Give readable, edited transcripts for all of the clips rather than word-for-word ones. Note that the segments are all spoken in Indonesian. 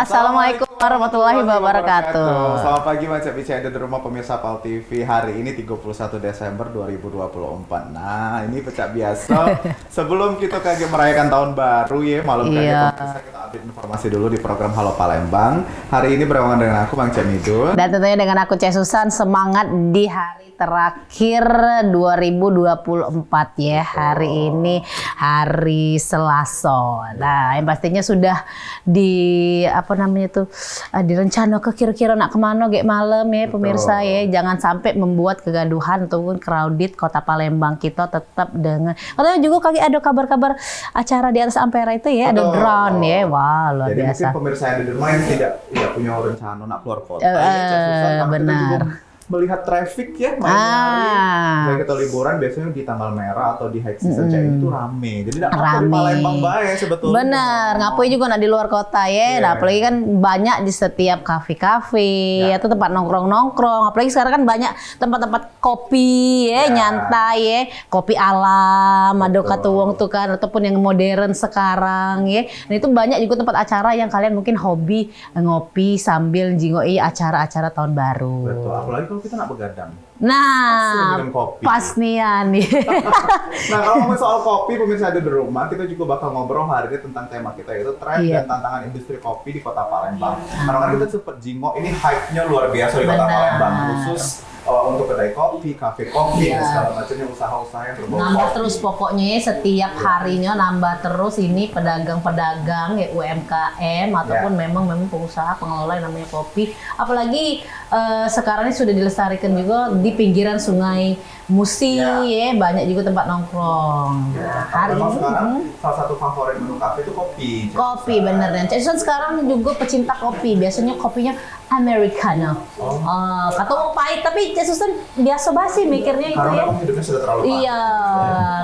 Assalamualaikum warahmatullahi wabarakatuh. Selamat pagi Macam Bicara di rumah pemirsa PAL TV. Hari ini 31 Desember 2024. Nah, ini pecah biasa. Sebelum kita kayak merayakan tahun baru ya, malam kayak kita update informasi dulu di program Halo Palembang. Hari ini bersama dengan aku Bang Cemidun. Dan tentunya dengan aku Cek Susan, semangat di hari terakhir 2024 ya. Hari ini hari Selasa. Nah, yang pastinya sudah direncana ke kira-kira nak kemana gek malam ya. Betul. Pemirsa ya, jangan sampai membuat kegaduhan ataupun crowded kota Palembang. Kita tetap dengan katanya juga kaki ada kabar-kabar acara di atas Ampera itu ya. Betul. Ada drone ya. Wah, luar jadi biasa. Jadi mungkin pemirsa yang di rumah ini tidak punya rencana nak keluar kota ya, benar. Melihat traffic ya, hari kita liburan biasanya di tanggal merah atau di high season itu rame. Jadi tidak apa di Palembang bae sebetulnya. Benar, ngapain juga nak di luar kota ya. Nah, apalagi kan banyak di setiap kafe-kafe atau tempat nongkrong-nongkrong. Apalagi sekarang kan banyak tempat-tempat kopi ya, nyantai ya, kopi alam, ada katuwong tuh kan, ataupun yang modern sekarang ya. Nah, itu banyak juga tempat acara yang kalian mungkin hobi ngopi sambil jingoi acara-acara tahun baru. Betul, apalagi kita nak begadang. Nah, pas nih. Nah, kalau ngomongin soal kopi, pemirsa ada di rumah, kita juga bakal ngobrol hari ini tentang tema kita yaitu tren dan tantangan industri kopi di Kota Palembang. Karena kan kita sempat jingok, ini hype-nya luar biasa di Kota Palembang, khusus untuk kedai kopi, kafe kopi, dan segala macamnya usaha-usaha yang berbau nambah kopi. Terus pokoknya setiap harinya nambah terus ini pedagang-pedagang ya UMKM ataupun memang pengusaha pengelola yang namanya kopi. Apalagi sekarang ini sudah dilestarikan juga di pinggiran Sungai Musi ya, banyak juga tempat nongkrong. Hari ini sekarang salah satu favorit menu kafe itu kopi. Kopi bener dan Cek Susan sekarang juga pecinta kopi. Biasanya kopinya Americano. Kata mau pahit tapi Cek Susan biasa basi mikirnya itu ya. Hidupnya sudah terlalu pahit. Iya,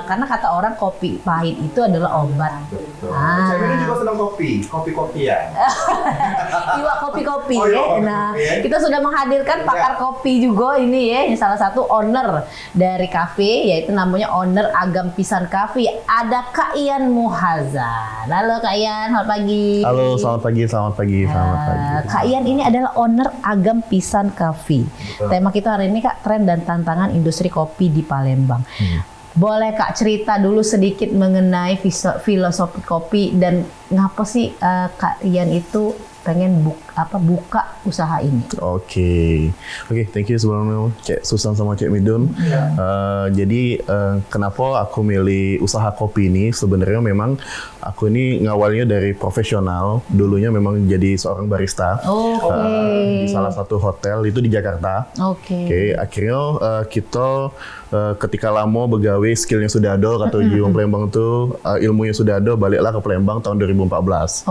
karena kata orang kopi pahit itu adalah obat. Saya ini juga senang kopi-kopian. Iya, kopi-kopi ya. Nah, kita sudah menghadirkan pakar kopi juga ini ya. Ini salah satu owner dari kafe, yaitu namanya owner Agam Pisan Cafe. Ada Kak Ian Muhazan. Halo Kak Ian, selamat pagi. Halo, selamat pagi. Kak Ian ini adalah owner Agam Pisan Cafe. Tema kita hari ini Kak, tren dan tantangan industri kopi di Palembang. Boleh Kak cerita dulu sedikit mengenai filosofi kopi dan ngapa sih Kak Ian itu pengen buka usaha ini? Oke, thank you sebelumnya Cek Susan sama Cek Midun. Jadi kenapa aku milih usaha kopi ini? Sebenarnya memang aku ini ngawalnya dari profesional. Dulunya memang jadi seorang barista di salah satu hotel itu di Jakarta. Akhirnya kita ketika lama begawe skillnya sudah ada, kata Jiwang Palembang tuh ilmunya sudah ada, baliklah ke Palembang tahun 2014.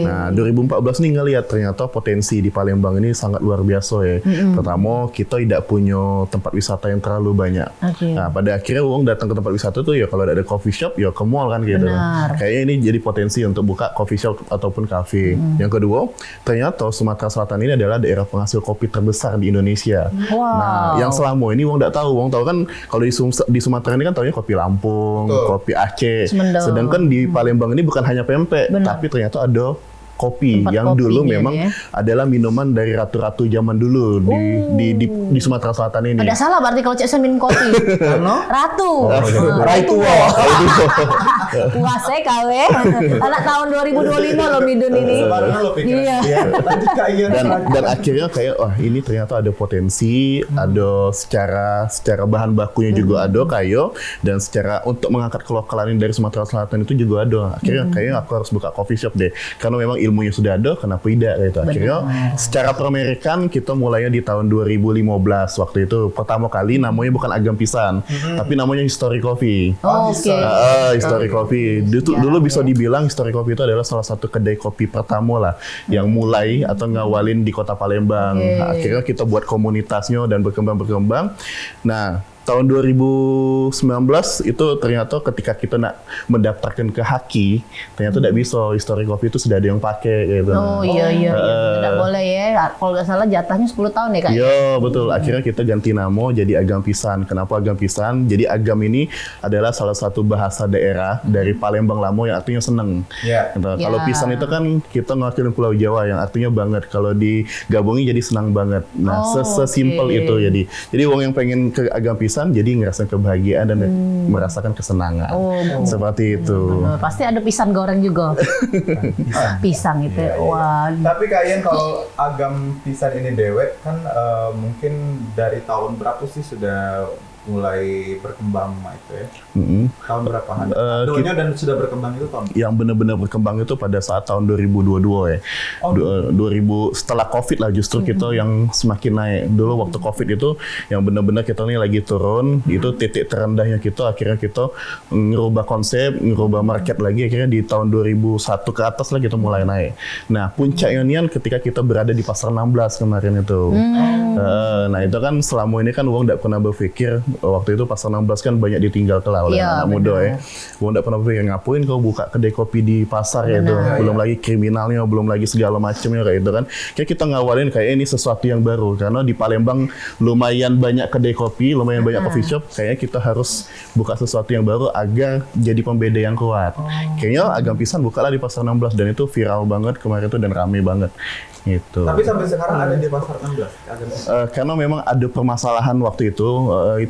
Nah 2014 nih ngelihat ternyata potensi di Palembang ini sangat luar biasa ya. Pertama, kita tidak punya tempat wisata yang terlalu banyak. Nah, pada akhirnya uang datang ke tempat wisata tuh ya kalau ada coffee shop ya ke mall kan gitu. Kayaknya ini jadi potensi untuk buka coffee shop ataupun cafe. Yang kedua, ternyata Sumatera Selatan ini adalah daerah penghasil kopi terbesar di Indonesia. Nah, yang selama ini uang tidak tahu. Uang tahu kan kalau di Sumatera ini kan tahunya kopi Lampung, kopi Aceh. Sedangkan di Palembang ini bukan hanya pempek, tapi ternyata ada kopi tempat yang dulu memang adalah minuman dari ratu-ratu zaman dulu di Sumatera Selatan ini. Ada salah berarti kalau Cek Susan minum kopi. Ratu. Ratu. Wah, saya kawe. Anak tahun 2025 loh Midun ini. Iya. Dan akhirnya kayak ini ternyata ada potensi, ada secara bahan bakunya juga ada kayo, dan secara untuk mengangkat kelokalan dari Sumatera Selatan itu juga ada. Akhirnya kayaknya aku harus buka coffee shop deh. Karena memang ilmunya sudah ada, kenapa tidak gitu. Akhirnya secara per-American kita mulainya di tahun 2015. Waktu itu pertama kali namanya bukan Agam Pisan, tapi namanya History Coffee. History Coffee. Dulu bisa dibilang History Coffee itu adalah salah satu kedai kopi pertama lah yang mulai atau ngawalin di Kota Palembang. Akhirnya kita buat komunitasnya dan berkembang. Nah, tahun 2019 itu ternyata ketika kita nak mendaftarkan ke Haki, ternyata tidak bisa histori kopi itu sudah ada yang pakai gitu. Oh iya. Tidak boleh ya. Kalau nggak salah jatahnya 10 tahun ya Kak? Iya betul. Akhirnya kita ganti nama jadi Agam Pisan. Kenapa Agam Pisan? Jadi Agam ini adalah salah satu bahasa daerah dari Palembang Lamo yang artinya seneng. Iya. Gitu. Ya. Kalau pisan itu kan kita ngakilin Pulau Jawa yang artinya banget. Kalau digabungin jadi senang banget. Nah, sesimpel itu jadi. Jadi wong yang pengen ke Agam Pisan jadi ngerasain kebahagiaan dan merasakan kesenangan. Seperti itu. Pasti ada pisang goreng juga. Pisang itu. Wah. Tapi Kak Ian kalau Agam Pisan ini dewek kan mungkin dari tahun berapa sih sudah mulai berkembang itu ya? Tahun berapa? Dulunya dan sudah berkembang itu tahun? Yang benar-benar berkembang itu pada saat tahun 2022 ya. 2000 setelah COVID lah justru kita yang semakin naik. Dulu waktu COVID itu yang benar-benar kita nih lagi turun, itu titik terendahnya kita, akhirnya kita ngerubah konsep, ngerubah market lagi, akhirnya di tahun 2001 ke atas lah kita mulai naik. Nah, puncaknya Nian ketika kita berada di pasar 16 kemarin itu. Nah, itu kan selama ini kan uang tidak pernah berpikir waktu itu pasar 16 kan banyak ditinggal kelah oleh anak muda ya. Gue nggak pernah berpikir ngapain kau buka kedai kopi di pasar ya itu. Belum lagi kriminalnya, belum lagi segala macamnya kayak itu kan. Kayak kita ngawalin kayak ini sesuatu yang baru karena di Palembang lumayan banyak kedai kopi, lumayan banyak coffee shop. Kayaknya kita harus buka sesuatu yang baru agar jadi pembeda yang kuat. Kayaknya Agam Pisan bukalah di pasar 16 dan itu viral banget kemarin itu dan rame banget. Gitu. Tapi sampai sekarang ada di pasar 16. Karena memang ada permasalahan waktu itu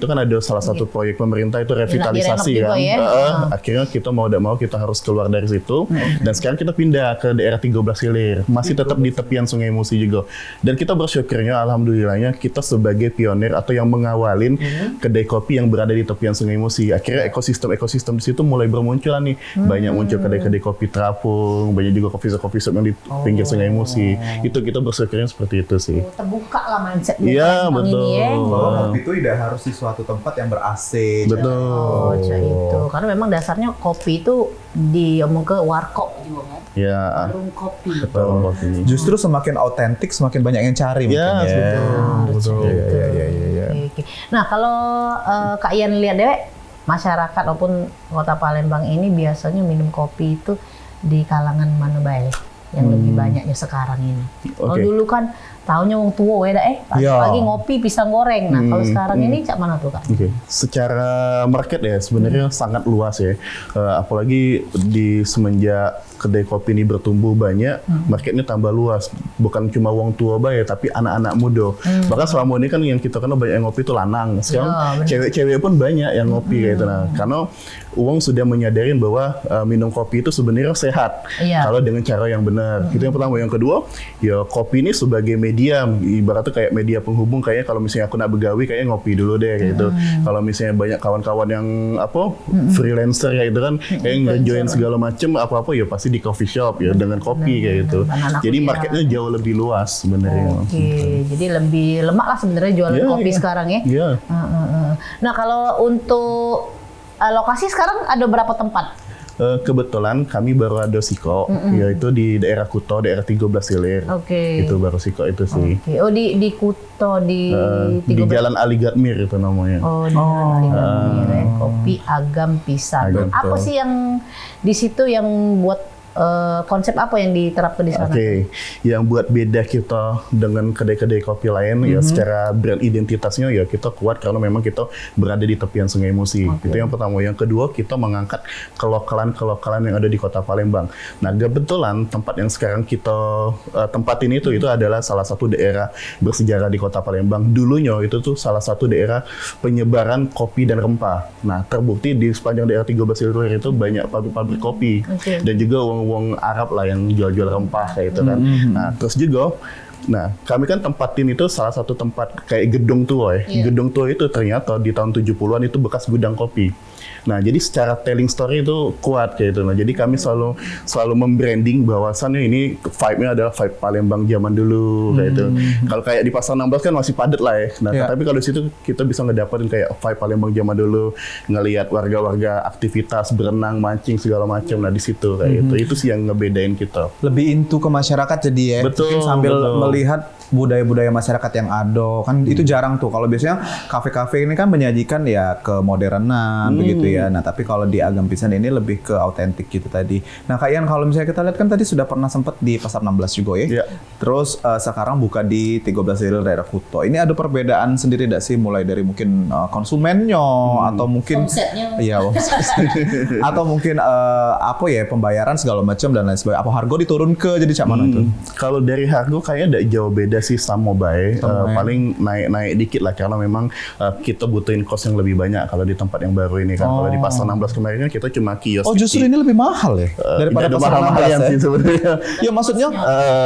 kan ada salah satu proyek pemerintah itu revitalisasi kan. Akhirnya kita mau tidak mau kita harus keluar dari situ dan sekarang kita pindah ke daerah 13 Hilir. Masih tetap di tepian Sungai Musi juga. Dan kita bersyukurnya alhamdulillahnya kita sebagai pionir atau yang mengawalin kedai kopi yang berada di tepian Sungai Musi. Akhirnya ekosistem di situ mulai bermunculan nih. Banyak muncul kedai-kedai kopi terapung, banyak juga coffee shop yang di pinggir Sungai Musi. Itu kita bersyukurnya seperti itu sih. Terbuka lah mindset. Iya betul. Bahwa kopi itu tidak harus di suatu tempat yang ber-AC. Betul. Itu karena memang dasarnya kopi itu diomong ke warkop juga kan. Ya. Warung kopi. Betul. Justru semakin autentik, semakin banyak yang cari mungkin ya. Betul. Iya. Oke. Nah kalau Kak Ian lihat deh, masyarakat maupun kota Palembang ini biasanya minum kopi itu di kalangan mana baik? Yang lebih banyaknya sekarang ini. Kalau dulu kan tahunya wong tua pagi-pagi ngopi pisang goreng. Nah, kalau sekarang ini cak mana tuh Kak? Secara market ya sebenarnya sangat luas ya. Apalagi di semenjak kedai kopi ini bertumbuh banyak, marketnya tambah luas. Bukan cuma wong tua bae tapi anak-anak muda. Bahkan selama ini kan yang kita kenal banyak yang ngopi itu lanang. Sekarang cewek-cewek pun banyak yang ngopi kayak itu. Nah, karena uang sudah menyadarin bahwa minum kopi itu sebenarnya sehat kalau dengan cara yang benar. Itu yang pertama. Yang kedua, ya kopi ini sebagai media, ibaratnya kayak media penghubung. Kayaknya kalau misalnya aku nak begawi, kayaknya ngopi dulu deh kayak gitu. Kalau misalnya banyak kawan-kawan yang freelancer kayak itu kan, kayak ngejoin segala macem apa-apa ya pasti di coffee shop ya dengan kopi kayak gitu. Jadi marketnya jauh lebih luas sebenarnya. Jadi lebih lemak lah sebenarnya jualan kopi sekarang ya. Iya. Nah kalau untuk lokasi sekarang ada berapa tempat? Kebetulan kami baru ada Siko, yaitu di daerah Kuto, daerah 13 Hilir. Itu baru Siko itu sih. Oh di Kuto di Jalan Ali Gatmir itu namanya. Di Jalan Ali Gatmir ya. Kopi Agam Pisan. Apa sih yang di situ yang buat konsep apa yang diterapkan di sana? Yang buat beda kita dengan kedai-kedai kopi lain ya secara brand identitasnya ya kita kuat karena memang kita berada di tepian Sungai Musi. Itu yang pertama. Yang kedua kita mengangkat kelokalan yang ada di Kota Palembang. Nah kebetulan tempat yang sekarang kita tempatin itu adalah salah satu daerah bersejarah di Kota Palembang. Dulunya itu tuh salah satu daerah penyebaran kopi dan rempah. Nah terbukti di sepanjang daerah 13 Hilir itu banyak pabrik-pabrik kopi dan juga wong Arab lah yang jual-jual rempah kayak itu kan. Nah, terus juga kami kan tempatin itu salah satu tempat kayak gedung tua ya. Gedung tua itu ternyata di tahun 70-an itu bekas gudang kopi. Nah, jadi secara telling story itu kuat kayak itu. Nah, jadi kami selalu membranding bahwasannya ini vibe-nya adalah vibe Palembang zaman dulu kayak itu. Kalau kayak di pasar 16 kan masih padat lah ya. Nah, tapi kalau di situ kita bisa ngedapetin kayak vibe Palembang zaman dulu, ngelihat warga-warga aktivitas berenang, mancing segala macam. Nah, di situ kayak itu. Itu sih yang ngebedain kita. Lebih into ke masyarakat jadi ya. Betul. Sambil melihat budaya-budaya masyarakat yang ada kan itu jarang tuh. Kalau biasanya kafe-kafe ini kan menyajikan ya kemodernan begitu ya. Nah tapi kalau di Agam Pisan ini lebih ke autentik gitu tadi. Nah Kak Ian, kalau misalnya kita lihat kan tadi sudah pernah sempat di Pasar 16 juga ya. Terus sekarang buka di 13 April daerah Kuto. Ini ada perbedaan sendiri tidak sih, mulai dari mungkin konsumennya atau mungkin Omsetnya. iya atau mungkin apa ya, pembayaran segala macam dan lain sebagainya. Apa harga diturun ke jadi cak mana itu? Kalau dari harga kayaknya tidak jauh beda sih sama baik. Paling naik dikit lah karena memang kita butuhin cost yang lebih banyak kalau di tempat yang baru ini kan. Kalau di Pasar 16 kemarin kan kita cuma kios. Oh justru ini lebih mahal ya daripada Pasar 16 ya? Sih sebenarnya. Ya maksudnya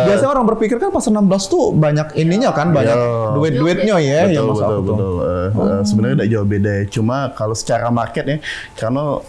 biasanya orang berpikir kan Pasar 16 tuh banyak ininya kan, banyak duit-duitnya ya. Betul. Sebenarnya tidak jauh beda ya. Cuma kalau secara market ya, karena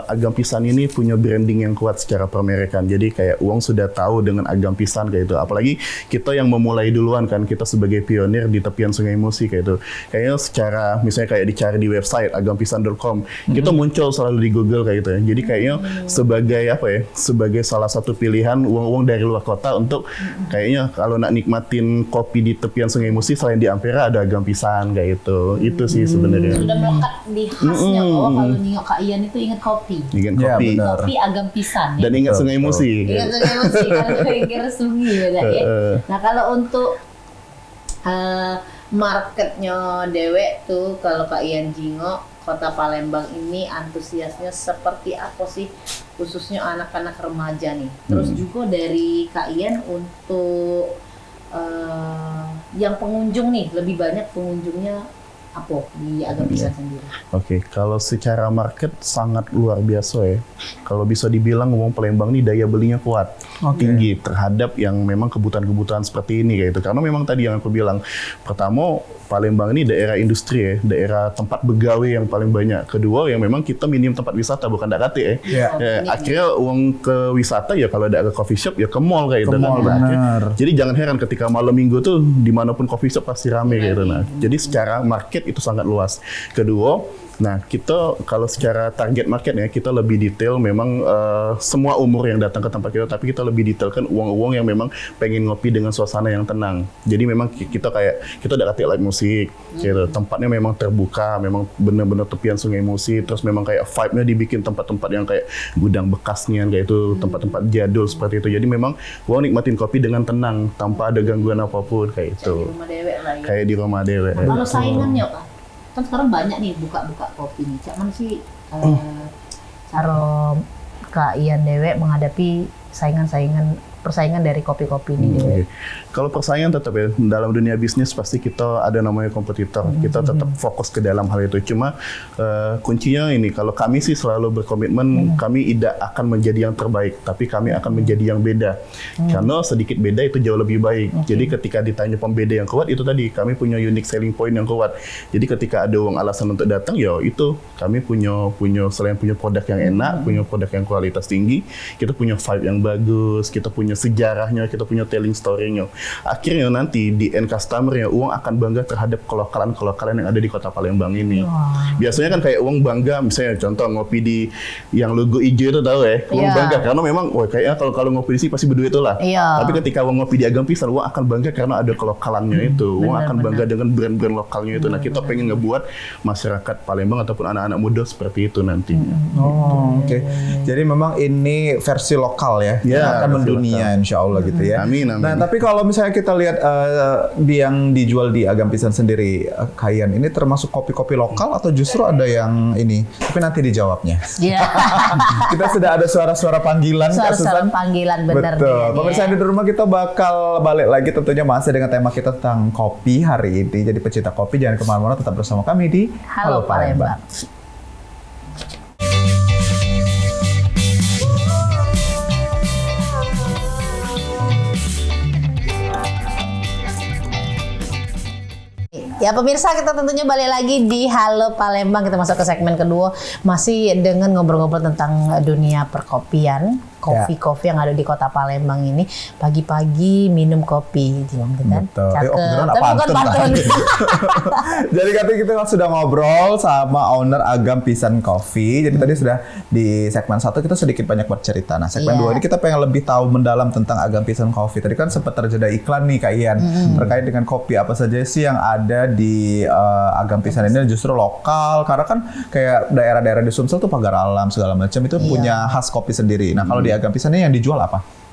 Agam Pisan ini punya branding yang kuat secara permerekan. Jadi kayak uang sudah tahu dengan Agam Pisan kayak itu. Apalagi kita yang memulai duluan kan, kita sebagai pionir di tepian Sungai Musi kayak itu. Kayaknya secara misalnya kayak dicari di website agampisan.com, kita muncul selalu di Google kayak gitu ya. Jadi kayaknya sebagai apa ya? Sebagai salah satu pilihan uang-uang dari luar kota untuk kayaknya kalau nak nikmatin kopi di tepian Sungai Musi selain di Ampera ada Agam Pisan kayak itu. Itu sih sebenarnya. Sudah melekat di khasnya bahwa kalau nengok Kak Ian itu ingat kopi. Ingat Ya, kopi. benar. Kopi Agam Pisan ya. Dan ingat Sungai Musi. Ingat Sungai Musi karena kira sungai beda ya. Nah kalau untuk marketnya dewek tuh, kalau Kak Ian Jingo, Kota Palembang ini antusiasnya seperti apa sih, khususnya anak-anak remaja nih. Terus juga dari Kak Ian untuk yang pengunjung nih, lebih banyak pengunjungnya apa di Agam Pisan sendiri? Oke, kalau secara market sangat luar biasa ya. Kalau bisa dibilang wong Palembang ini daya belinya kuat, tinggi terhadap yang memang kebutuhan-kebutuhan seperti ini kayak itu. Karena memang tadi yang aku bilang, pertama Palembang ini daerah industri ya, daerah tempat begawe yang paling banyak. Kedua yang memang kita minim tempat wisata, bukan dakate ya. Akhirnya uang ke wisata ya kalau ada ke coffee shop ya ke mall kayak gitu. Jadi jangan heran ketika malam minggu tuh dimanapun coffee shop pasti rame kayak gitu. Nah, jadi secara market itu sangat luas. Kedua, nah kita kalau secara target marketnya kita lebih detail memang semua umur yang datang ke tempat kita, tapi kita lebih detailkan uang-uang yang memang pengen ngopi dengan suasana yang tenang. Jadi memang kita udah kasih live musik, gitu. Tempatnya memang terbuka, memang benar-benar tepian Sungai Musi, terus memang kayak vibe-nya dibikin tempat-tempat yang kayak gudang bekasnya kayak itu, tempat-tempat jadul seperti itu. Jadi memang uang nikmatin kopi dengan tenang tanpa ada gangguan apapun kayak itu. Kayak di rumah dewek. Kalau saingannya kan sekarang banyak nih buka-buka kopi nih. Cak mana sih cara Kak Ian dewek menghadapi persaingan dari kopi-kopi ini dewek? Kalau persaingan tetap ya, dalam dunia bisnis pasti kita ada namanya kompetitor. Kita tetap fokus ke dalam hal itu. Cuma kuncinya ini, kalau kami sih selalu berkomitmen, kami tidak akan menjadi yang terbaik, tapi kami akan menjadi yang beda. Karena sedikit beda itu jauh lebih baik. Jadi ketika ditanya pembeda yang kuat, itu tadi kami punya unique selling point yang kuat. Jadi ketika ada uang alasan untuk datang, ya itu kami punya selain punya produk yang enak, punya produk yang kualitas tinggi, kita punya vibe yang bagus, kita punya sejarahnya, kita punya telling story-nya. Akhirnya nanti di end customer-nya uang akan bangga terhadap kelokalan yang ada di Kota Palembang ini. Biasanya kan kayak uang bangga, misalnya contoh ngopi di yang logo hijau itu tahu ya, uang bangga karena memang kayaknya kalau ngopi di sini pasti berduit lah. Tapi ketika uang ngopi di Agam Pisan, uang akan bangga karena ada kelokalannya itu. Uang akan bangga dengan brand-brand lokalnya itu. Nah kita pengen ngebuat masyarakat Palembang ataupun anak-anak muda seperti itu nantinya. Oke. Jadi memang ini versi lokal ya, akan mendunia insya Allah gitu ya. Amin. Nah tapi kalau misalnya kita lihat yang dijual di Agam Pisan sendiri, Kak Ian, ini termasuk kopi-kopi lokal atau justru ada yang ini? Tapi nanti dijawabnya. Kita sudah ada suara-suara panggilan. Suara-suara panggilan benar. Betul. Pemirsa di rumah, kita bakal balik lagi tentunya masih dengan tema kita tentang kopi hari ini. Jadi pecinta kopi jangan kemana-mana, tetap bersama kami di Halo Palembang. Ya pemirsa, kita tentunya balik lagi di Halo Palembang. Kita masuk ke segmen kedua, masih dengan ngobrol-ngobrol tentang dunia perkopian. kopi-kopi yang ada di Kota Palembang ini pagi-pagi minum kopi, gitu kan? Betul. Cakep. Beneran Tapi bukan pantun. Jadi katanya kita sudah ngobrol sama owner Agam Pisan Coffee. Jadi tadi sudah di segmen 1 kita sedikit banyak bercerita. Nah segmen 2 ini kita pengen lebih tahu mendalam tentang Agam Pisan Coffee. Tadi kan sempat terjadi iklan nih Kak Ian terkait dengan kopi apa saja sih yang ada di Agam Pisan ini justru lokal. Karena kan kayak daerah-daerah di Sumsel tuh pagar alam segala macam itu punya khas kopi sendiri. Nah kalau di Agam Pisan ini yang dijual apa?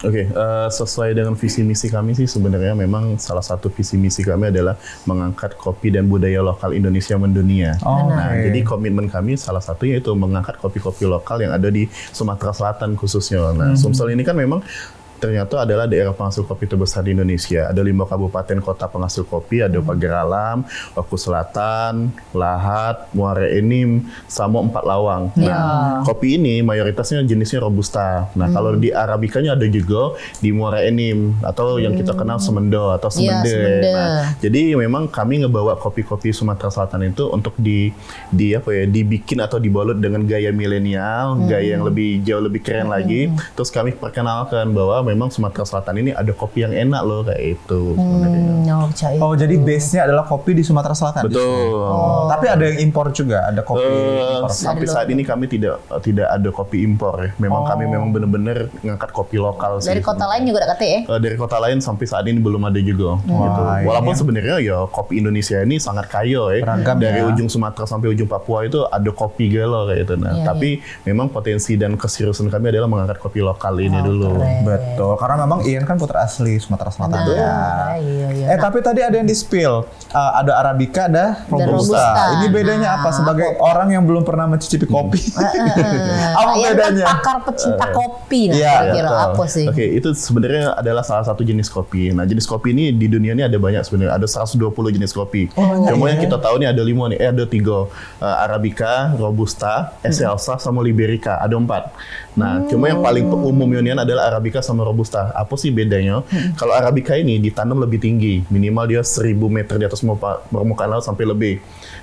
Oke, sesuai dengan visi misi kami sih sebenarnya memang salah satu visi misi kami adalah mengangkat kopi dan budaya lokal Indonesia mendunia. Nah, jadi komitmen kami salah satunya itu mengangkat kopi-kopi lokal yang ada di Sumatera Selatan khususnya. Nah, Sumsel ini kan memang ternyata adalah daerah penghasil kopi terbesar di Indonesia. Ada 5 kabupaten kota penghasil kopi, ada Pagar Alam, Waku Selatan, Lahat, Muara Enim, sama 4 Lawang. Nah, kopi ini mayoritasnya jenisnya Robusta. Nah, kalau di Arabikanya ada juga di Muara Enim atau yang kita kenal Semendo atau Semende. Nah, jadi memang kami ngebawa kopi-kopi Sumatera Selatan itu untuk dibikin atau dibalut dengan gaya milenial, gaya yang jauh lebih keren lagi. Terus kami perkenalkan bahwa memang Sumatera Selatan ini ada kopi yang enak loh kayak itu. Oh, jadi base-nya adalah kopi di Sumatera Selatan. Betul. Tapi ada yang impor juga, ada kopi impor. Sampai saat ini kami tidak ada kopi impor ya. Memang kami memang benar-benar ngangkat kopi lokal sih. Dari kota lain juga ada katanya ya? Dari kota lain sampai saat ini belum ada juga. Gitu. Walaupun sebenarnya ya kopi Indonesia ini sangat kaya ya. Beragam dari ya. ujung Sumatera sampai ujung Papua itu ada kopi gelo kayak itu. Nah, tapi memang potensi dan keseriusan kami adalah mengangkat kopi lokal ini dulu. Betul, karena memang Ian kan putra asli Sumatera Selatan. Iya. Tapi tadi ada yang di-spill. Ada Arabica, ada Robusta. Ini bedanya apa? Sebagai orang yang belum pernah mencicipi kopi. Apa bedanya? Kan pakar pecinta kopi, kira-kira apa sih? Oke, itu sebenarnya adalah salah satu jenis kopi. Nah, jenis kopi ini di dunia ini ada banyak sebenarnya. Ada 120 jenis kopi. Cuma yang kita tahu nih ada 5 nih. Ada 3. Arabica, Robusta, Excelsa, sama Liberica. Ada 4. Nah, cuma yang paling umum unian adalah Arabica sama Robusta. Apa sih bedanya? Kalau Arabica ini ditanam lebih tinggi, minimal dia 1000 meter di atas permukaan laut sampai lebih.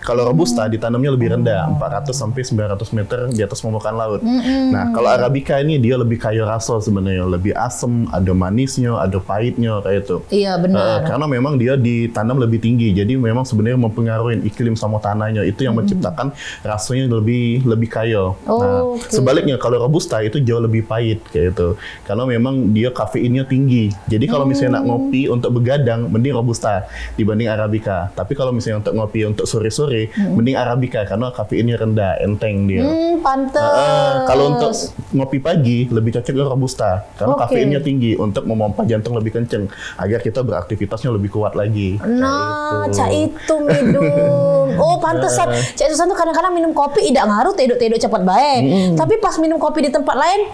Kalau Robusta ditanamnya lebih rendah, 400 sampai 900 meter di atas permukaan laut. Nah, kalau Arabica ini dia lebih kaya rasa sebenarnya, lebih asam, ada manisnya, ada pahitnya kayak itu. Iya, benar. Karena memang dia ditanam lebih tinggi, jadi memang sebenarnya mempengaruhi iklim sama tanahnya itu yang menciptakan rasanya lebih kaya. Nah, sebaliknya kalau Robusta itu jauh lebih pahit kayak itu. Karena memang dia kafeinnya tinggi. Jadi kalau misalnya nak ngopi untuk begadang, mending Robusta dibanding Arabica. Tapi kalau misalnya untuk ngopi untuk sore-sore, mending Arabica karena kafeinnya rendah, enteng dia. Pantes. Kalau untuk ngopi pagi, lebih cocok ke Robusta karena kafeinnya tinggi untuk memompa jantung lebih kenceng agar kita beraktivitasnya lebih kuat lagi. Nah, Cak itu Midun. Oh, pantesan. Cak Susan tuh kadang-kadang minum kopi tidak ngaruh, tedok-tedok cepat baik. Tapi pas minum kopi di tempat lain,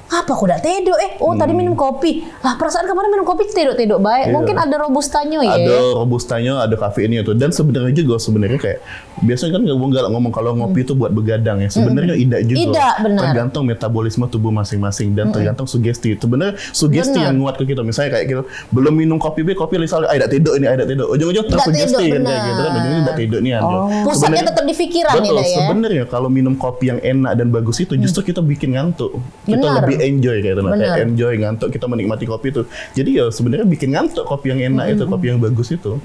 apa aku udah tedo tadi minum kopi lah, perasaan kemarin minum kopi tedo baik. Mungkin ada robustanya ya, ada robustanya, ada kafeinnya tuh. Dan sebenarnya kayak biasanya kan ngomong kalau ngopi itu buat begadang ya, sebenarnya tidak juga, benar. tergantung metabolisme tubuh masing-masing dan tergantung sugesti. Sebenarnya sugesti yang nguat ke kita, misalnya kayak gitu belum minum kopi misalnya tidak tedo ujung-ujung tersugesti kan kayak gitu kan, ujung-ujung tidak tedo nih pusatnya tetap di pikiran. Betul, sebenarnya kalau minum kopi yang enak dan bagus itu justru kita bikin ngantuk, kita lebih enjoy kayak itu, kayak enjoy ngantuk, kita menikmati kopi itu. Jadi ya sebenarnya bikin ngantuk kopi yang enak itu, kopi yang bagus itu.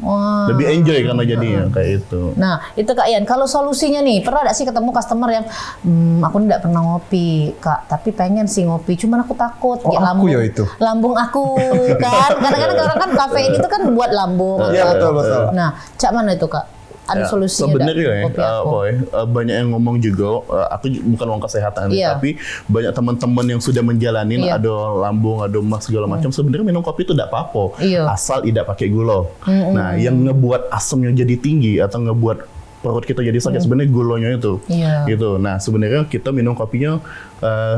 Lebih enjoy karena jadinya kayak itu. Nah, itu Kak Ian, kalau solusinya nih, pernah gak sih ketemu customer yang aku tidak pernah ngopi, Kak, tapi pengen sih ngopi, cuman aku takut lambung aku kan. Kadang-kadang orang kan kafein itu kan buat lambung. Iya, betul. Nah, Cak mana itu, Kak? Ada solusinya sebenarnya banyak yang ngomong juga, aku bukan orang kesehatan tapi banyak teman-teman yang sudah menjalani ada lambung, ada emas segala macam, sebenarnya minum kopi itu tidak apa-apa asal tidak pakai gula. Nah, yang ngebuat asamnya jadi tinggi atau ngebuat perut kita jadi sakit sebenarnya gulanya itu. Gitu. Nah, sebenarnya kita minum kopinya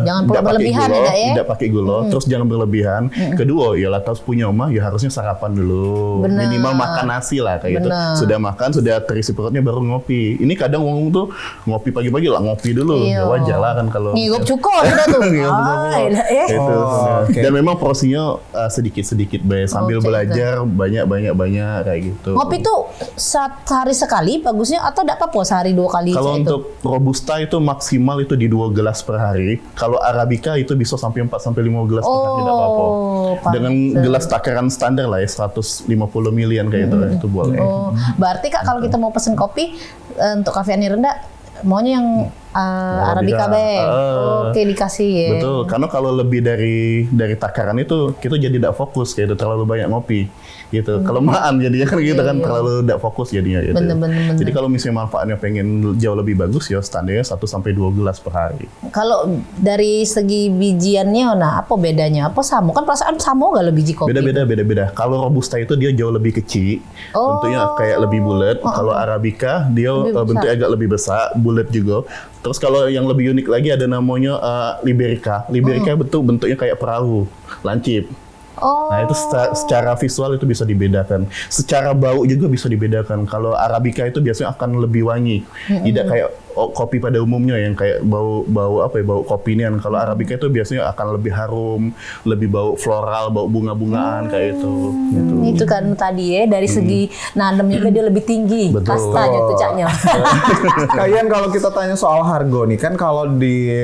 jangan berlebihan tidak pakai gula, terus jangan berlebihan. Kedua, ya latas punya rumah ya harusnya sarapan dulu. Minimal makan nasi lah kayak gitu. Sudah makan, sudah terisi perutnya baru ngopi. Ini kadang ngomong tuh ngopi pagi-pagi lah, ngopi dulu. Ya wajar lah kan kalau ngigop cukup udah tuh. Dan memang porsinya sedikit-sedikit sambil belajar banyak kayak gitu. Ngopi tuh sehari sekali bagusnya atau enggak apa-apa sehari 2 kali Kalau itu? untuk Robusta itu maksimal itu di 2 gelas per hari. Kalau Arabica itu bisa sampai 4 sampai 5 gelas per hari, tidak apa-apa. Dengan gelas takaran standar lah ya, 150 milian kayak itu boleh. Oh, berarti Kak kalau kita mau pesen kopi untuk Cafe Anirenda maunya yang Arabica be. Oke, dikasih ya. Betul, karena kalau lebih dari takaran itu kita jadi tidak fokus kayak itu, terlalu banyak ngopi gitu. Kelemahan jadinya kan kita kan terlalu tidak fokus jadinya gitu. Bener. Jadi kalau misalnya manfaatnya pengen jauh lebih bagus ya standarnya 1 sampai 2 gelas per hari. Kalau dari segi bijiannya, nah apa bedanya? Apa sama? Kan perasaan sama gak lo biji kopi? Beda. Kalau Robusta itu dia jauh lebih kecil, bentuknya kayak lebih bulat. Kalau Arabica dia bentuknya agak lebih besar, bulat juga. Terus kalau yang lebih unik lagi ada namanya Liberica. Liberica bentuknya kayak perahu, lancip. Nah itu secara visual itu bisa dibedakan. Secara bau juga bisa dibedakan. Kalau Arabica itu biasanya akan lebih wangi, tidak kayak kopi pada umumnya yang kayak bau kopi ini. Kalau Arabica itu biasanya akan lebih harum, lebih bau floral, bau bunga-bungaan kayak itu. Gitu. Itu kan tadi ya dari segi nanemnya dia lebih tinggi, kastanya tuh caknya. Kalian kalau kita tanya soal harga nih kan, kalau di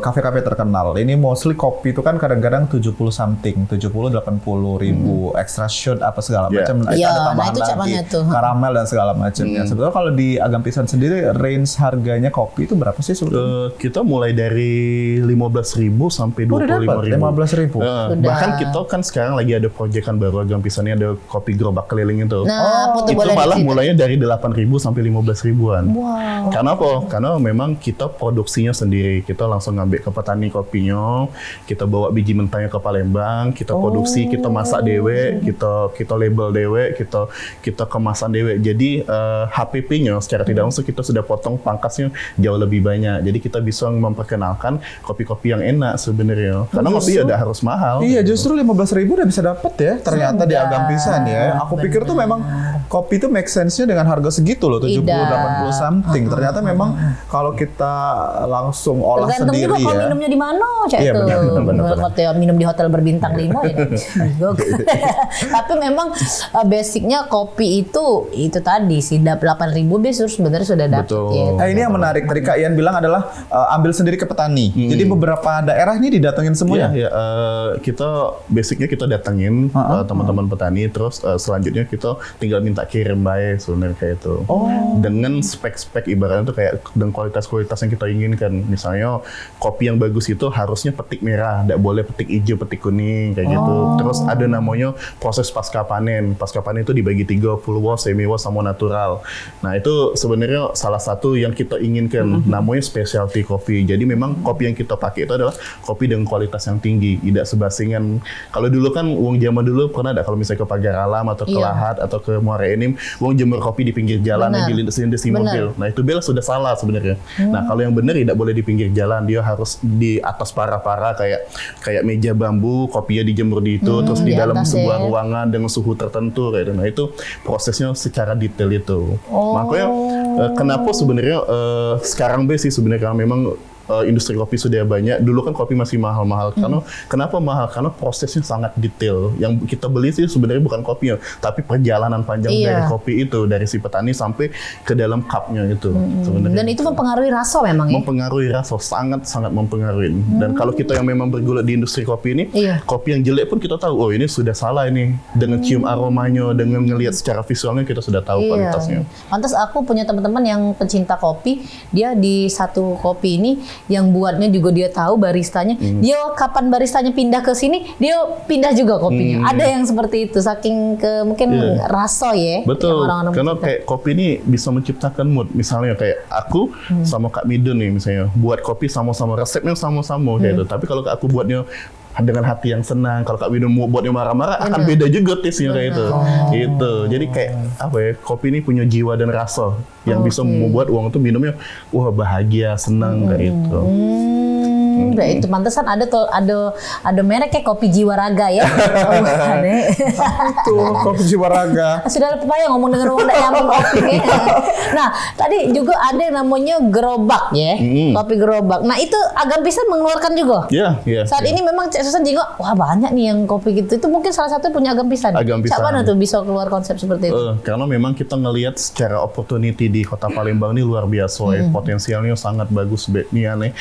kafe-kafe terkenal ini mostly kopi itu kan kadang-kadang 70 something, 70-80 ribu, extra shot apa segala macam. Iya, Ada tambahan itu lagi, tuh. karamel dan segala macamnya. Sebetulnya kalau di Agampisan sendiri range harganya kopi itu berapa sih sebetulnya? Kita mulai dari 15.000 sampai 25.000. 15.000. Bahkan kita kan sekarang lagi ada proyekan baru Agampisannya, ada kopi gerobak keliling itu. Nah, itu malah mulainya dari 8.000 sampai 15.000-an. Wow. Karena apa? Karena memang kita produksinya sendiri. Kita langsung ngambil ke petani kopinya, kita bawa biji mentahnya ke Palembang, kita produksi, kita masak dewe, kita label dewe, kita kemasan dewe. Jadi HPP-nya secara tidak langsung kita sudah potong pangkasnya jauh lebih banyak. Jadi kita bisa memperkenalkan kopi-kopi yang enak sebenarnya. Karena kopi ya udah harus mahal. Iya, justru 15.000 udah bisa dapet ya ternyata di Agampisan ya. Aku pikir tuh memang kopi tuh make sense-nya dengan harga segitu loh, 70-80 something. Ternyata memang kalau kita langsung olah tergantung sendiri juga kalau ya. minumnya di mana, Cak. Iya, Itu benar. hotel minum di hotel berbintang 5 ya. Tapi memang basicnya kopi itu tadi sih 8.000 biasa sebenarnya sudah dapat ya. Nah, ini yang menarik tadi Kak Ian bilang adalah ambil sendiri ke petani. Jadi beberapa daerah ini didatengin semuanya. Iya, kita basicnya kita datengin teman-teman petani, terus selanjutnya kita tinggal minta kirim baik sebenarnya kayak itu. Dengan spek-spek ibaratnya tuh kayak dengan kualitas-kualitas yang kita inginkan. Misalnya kopi yang bagus itu harusnya petik merah, tidak boleh petik hijau, petik kuning kayak gitu. Terus ada namanya proses pasca panen. Pasca panen itu dibagi 3, full wash, semi wash, sama natural. Nah itu sebenarnya salah satu yang kita inginkan, namanya specialty coffee. Jadi memang kopi yang kita pakai itu adalah kopi dengan kualitas yang tinggi, tidak sebasingan. Kalau dulu kan uang zaman dulu pernah ada kalau misalnya ke Pagar Alam atau ke Lahat atau ke Muara Enim, uang jemur kopi di pinggir jalan yang dilindas-lindas mobil. Nah itu bel sudah salah sebenarnya. Nah kalau yang benar tidak boleh di pinggir jalan, dia harus di atas para-para kayak meja bambu, kopinya dijemur di itu, terus di dalam sebuah ruangan dengan suhu tertentu kayak itu. Nah itu prosesnya secara detail itu. Makanya kenapa sebenarnya sekarang sih sebenarnya karena memang industri kopi sudah banyak. Dulu kan kopi masih mahal-mahal. Karena kenapa mahal? Karena prosesnya sangat detail. Yang kita beli sih sebenarnya bukan kopinya, tapi perjalanan panjang dari kopi itu, dari si petani sampai ke dalam cupnya itu. Sebenarnya. Dan itu mempengaruhi rasa memang ya? Mempengaruhi rasa, sangat-sangat mempengaruhi. Dan kalau kita yang memang bergulat di industri kopi ini, kopi yang jelek pun kita tahu, oh ini sudah salah ini. Dengan cium aromanya, dengan ngelihat secara visualnya kita sudah tahu kualitasnya. Pantas aku punya teman-teman yang pencinta kopi, dia di satu kopi ini yang buatnya juga dia tahu baristanya. Dia kapan baristanya pindah ke sini, dia pindah juga kopinya. Ada yang seperti itu, saking ke mungkin rasa ya. Betul. Karena kayak kopi ini bisa menciptakan mood. Misalnya kayak aku sama Kak Midun nih misalnya buat kopi sama-sama, resepnya sama-sama kayak itu. Tapi kalau aku buatnya dengan hati yang senang, kalau Kak Midun mau buatnya marah-marah akan beda juga taste-nya kayak itu. Gitu. Jadi kayak apa ya, kopi ini punya jiwa dan rasa yang bisa membuat uang itu minumnya wah bahagia, senang kayak itu. Itu pantesan ada tuh ada mereknya kopi jiwa raga ya. Oh, aneh. Tuh, kopi jiwa raga. Sudah payah ngomong dengan orang tidak nyambung kopi. Nah, tadi juga ada yang namanya gerobak ya. Kopi gerobak. Nah, itu Agampisan mengeluarkan juga. Iya. Saat ini memang Cek Susan juga, wah banyak nih yang kopi gitu. Itu mungkin salah satu punya Agampisan. Agampisan. Cak mana tuh bisa keluar konsep seperti itu? Karena memang kita ngelihat secara opportunity di Kota Palembang ini luar biasa ya. Potensialnya sangat bagus nih.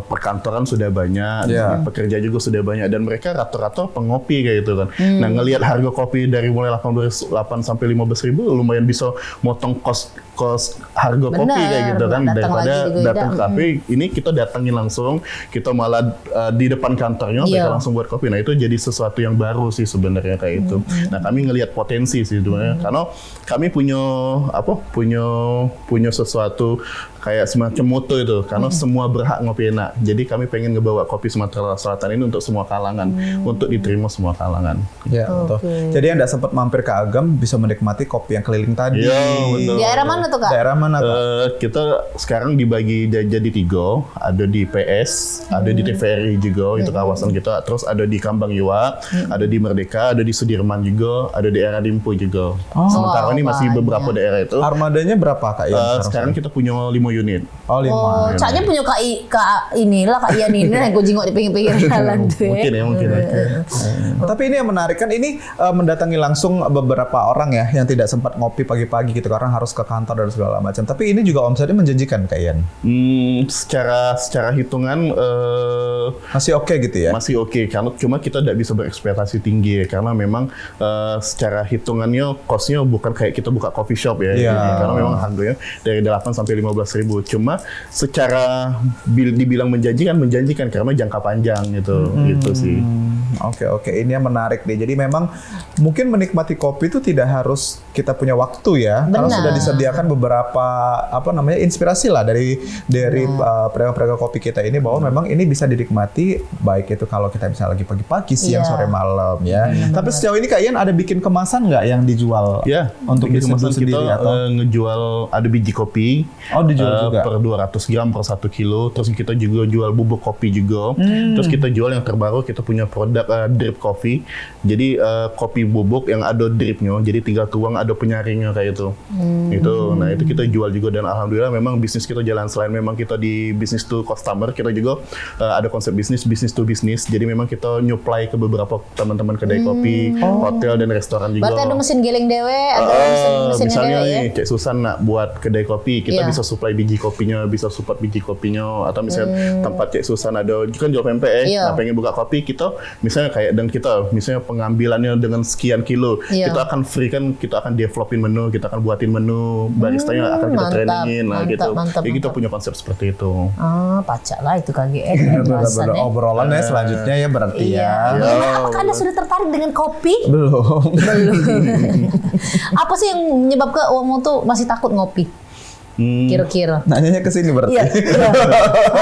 Perkantoran sudah banyak, pekerja juga sudah banyak, dan mereka rata-rata pengopi kayak gitu kan. Nah, ngelihat harga kopi dari mulai 8 sampai 15.000 lumayan bisa motong kos harga kopi kayak gitu kan, daripada datang ke kafe. Ini kita datangin langsung, kita malah di depan kantornya mereka langsung buat kopi. Nah, itu jadi sesuatu yang baru sih sebenarnya kayak itu. Nah, kami ngelihat potensi sih sebenarnya, karena kami punya sesuatu kayak semacam moto itu, karena semua berhak ngopi enak. Jadi kami pengen ngebawa kopi Sumatera Selatan ini untuk semua kalangan, untuk diterima semua kalangan. Ya, betul. Jadi yang nggak sempat mampir ke Agam bisa menikmati kopi yang keliling tadi. Iya, betul. Daerah mana tuh Kak? Daerah mana Kak? Kita sekarang dibagi jadi 3, ada di PS, ada di TVRI juga, itu kawasan kita. Terus ada di Kambang Yuwa, ada di Merdeka, ada di Sudirman juga, ada di daerah Dimpu juga. Sementara ini masih beberapa daerah itu. Armadanya berapa Kak? Sekarang kita punya 5 unit. Oh, 5. Oh, caknya punya Kak inilah Kak Ian ini yang gue jenguk di pinggir-pinggir jalan tuh. Mungkin ya. Tapi ini yang menarik kan, ini mendatangi langsung beberapa orang ya yang tidak sempat ngopi pagi-pagi gitu karena harus ke kantor dan segala macam. Tapi ini juga omsetnya menjanjikan Kak Ian. Secara hitungan Masih oke gitu ya? Masih oke, karena cuma kita tidak bisa berekspektasi tinggi ya, karena memang secara hitungannya costnya bukan kayak kita buka coffee shop ya. Karena memang harganya dari 8 sampai 15.000. Cuma secara dibilang menjanjikan karena jangka panjang gitu. Gitu sih. Oke. Ini yang menarik nih. Jadi memang mungkin menikmati kopi itu tidak harus kita punya waktu ya. Karena sudah disediakan beberapa inspirasi lah dari pedagang-pedagang kopi kita ini, bahwa memang ini bisa dinikmati baik itu kalau kita misalnya lagi pagi-pagi, siang, sore, malam ya. Tapi sejauh ini Kak Ian ada bikin kemasan nggak yang dijual? Ya, untuk bisnis sendiri kita atau ngejual ada biji kopi. Oh, dijual juga per 200 gram per 1 kilo. Terus kita juga jual bubuk kopi juga. Terus kita jual yang terbaru, kita punya produk drip coffee. Jadi kopi bubuk yang ada dripnya. Jadi tinggal tuang, ada penyaringnya kayak itu. Nah, itu kita jual juga, dan alhamdulillah memang bisnis kita jalan. Selain memang kita di business to customer, kita juga ada konsep business to business. Jadi memang kita nyuplai ke beberapa teman-teman kedai kopi, hotel dan restoran juga. Berarti ada mesin giling dewe atau mesinnya misalnya dewe nih, ya? Cek Susan nak buat kedai kopi, kita bisa supply biji kopinya, bisa support biji kopinya, atau misalnya tempat Cek Susan ada kan jual pempek nah pengen buka kopi, kita misalnya kayak dan kita misalnya pengambilannya dengan sekian kilo, kita akan free kan, kita akan developin menu, kita akan buatin menu, baristanya akan kita trainingin, jadi kita punya konsep seperti itu. Pacak lah itu KGN. Obrolan ya selanjutnya ya berarti ya. Apakah Anda sudah tertarik dengan kopi? Belum. Apa sih yang menyebabkan Wong tuh masih takut ngopi? Kira-kira. Nanyanya ke sini berarti. Iya.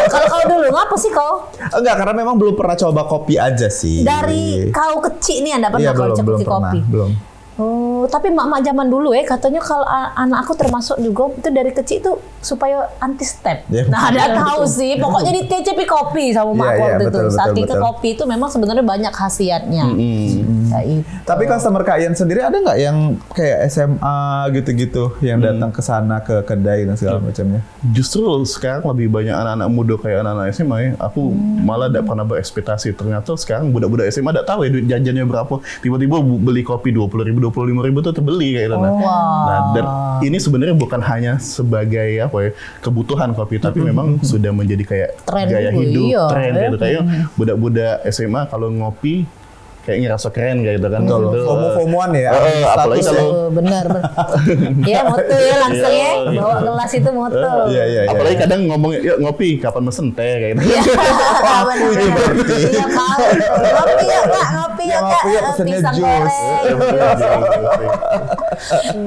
Kalau dulu ngapa sih kau? Enggak, karena memang belum pernah coba kopi aja sih. Dari kau kecil nih Anda pernah coba kopi? Belum. Oh, tapi mak-mak zaman dulu katanya kalau anak aku termasuk juga itu dari kecil itu supaya anti step. Nah, ada tahu sih, pokoknya ditecepi kopi sama mak waktu itu. Saking ke kopi itu memang sebenarnya banyak khasiatnya. Tapi customer Kak Ian sendiri ada nggak yang kayak SMA gitu-gitu yang datang ke sana ke kedai dan segala macamnya? Justru sekarang lebih banyak anak-anak muda kayak anak-anak SMA ya. Aku malah tidak pernah berekspektasi. Ternyata sekarang budak-budak SMA tidak tahu ya duit jajannya berapa. Tiba-tiba beli kopi 20.000, 25.000 tuh terbeli kayak gitu. Nah, dan ini sebenarnya bukan hanya sebagai kebutuhan kopi, tapi memang sudah menjadi kayak tren gaya hidup, tren gitu. Kayak budak-budak SMA kalau ngopi kayak ngerasa keren kayak gitu kan. FOMO-FOMOan ya. Apalagi kalau benar. Ya moto ya langsung ya. Bawa gelas itu moto. Iya. Apalagi kadang ngomong yuk ngopi, kapan mesen teh kayak gitu. Aku ini berarti. Iya, ngopi ya Kak, ngopi ya Kak. Pesennya Pisang jus.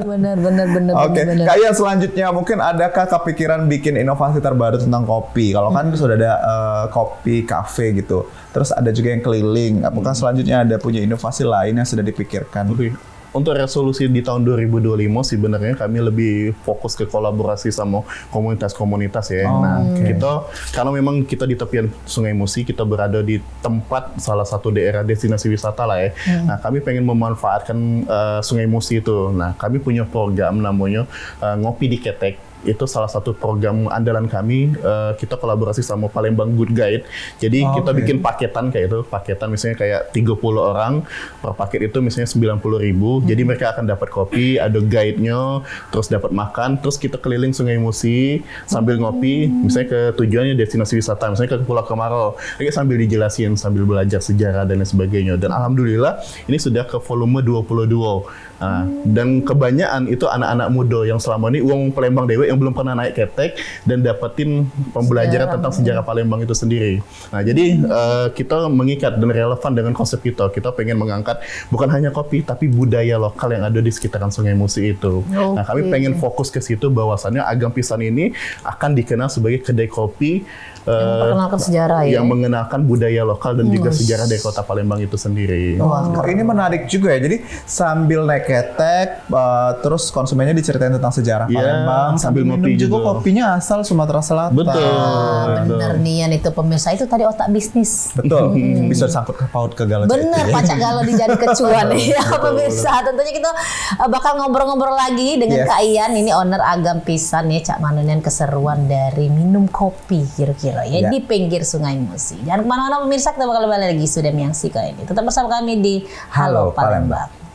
Benar. Oke, Kak Ian selanjutnya mungkin adakah kepikiran bikin inovasi terbaru tentang kopi? Kalau kan sudah ada kopi cafe gitu. Terus ada juga yang keliling. Apakah selanjutnya ada punya inovasi lain yang sudah dipikirkan? untuk resolusi di tahun 2025 sebenarnya kami lebih fokus ke kolaborasi sama komunitas-komunitas ya. Kita karena memang kita di tepian Sungai Musi, kita berada di tempat salah satu daerah destinasi wisata lah ya. Nah, kami pengen memanfaatkan Sungai Musi itu. Nah, kami punya program namanya Ngopi di Ketek. Itu salah satu program andalan kami. Kita kolaborasi sama Palembang Good Guide. Jadi kita bikin paketan kayak itu, paketan misalnya kayak 30 orang per paket itu misalnya 90.000. Jadi mereka akan dapat kopi, ada guide-nya, terus dapat makan, terus kita keliling Sungai Musi sambil ngopi, misalnya ke tujuannya destinasi wisata, misalnya ke Pulau Kemarau. Jadi sambil dijelasin, sambil belajar sejarah dan lain sebagainya. Dan alhamdulillah ini sudah ke volume 22. Dan kebanyakan itu anak-anak muda yang selama ini uang Palembang Dewe yang belum pernah naik ketek dan dapetin pembelajaran tentang sejarah Palembang itu sendiri. Nah, jadi kita mengikat dan relevan dengan konsep kita. Kita pengen mengangkat bukan hanya kopi tapi budaya lokal yang ada di sekitaran Sungai Musi itu. Nah, kami pengen fokus ke situ bahwasannya Agam Pisan ini akan dikenal sebagai kedai kopi yang memperkenalkan sejarah ya. Yang mengenalkan budaya lokal dan juga sejarah dari kota Palembang itu sendiri. Ini menarik juga ya. Jadi sambil naik ketek, terus konsumennya diceritain tentang sejarah Palembang, sambil ngopi juga. Kopinya asal Sumatera Selatan. Betul. Bener nih Yan, itu pemirsa itu tadi otak bisnis. Betul. Bisa sangkut ke paut ke galau. Bener, pacak galau dijadi kecuan ya pemirsa. Tentunya kita bakal ngobrol-ngobrol lagi dengan Kak Ian. Ini owner Agam Pisan ya, Cak Manunian, keseruan dari minum kopi kira-kira ya di pinggir Sungai Musi. Jangan kemana-mana pemirsa, kita bakal balik lagi sudah Miangsi kali ini. Tetap bersama kami di Halo Palembang.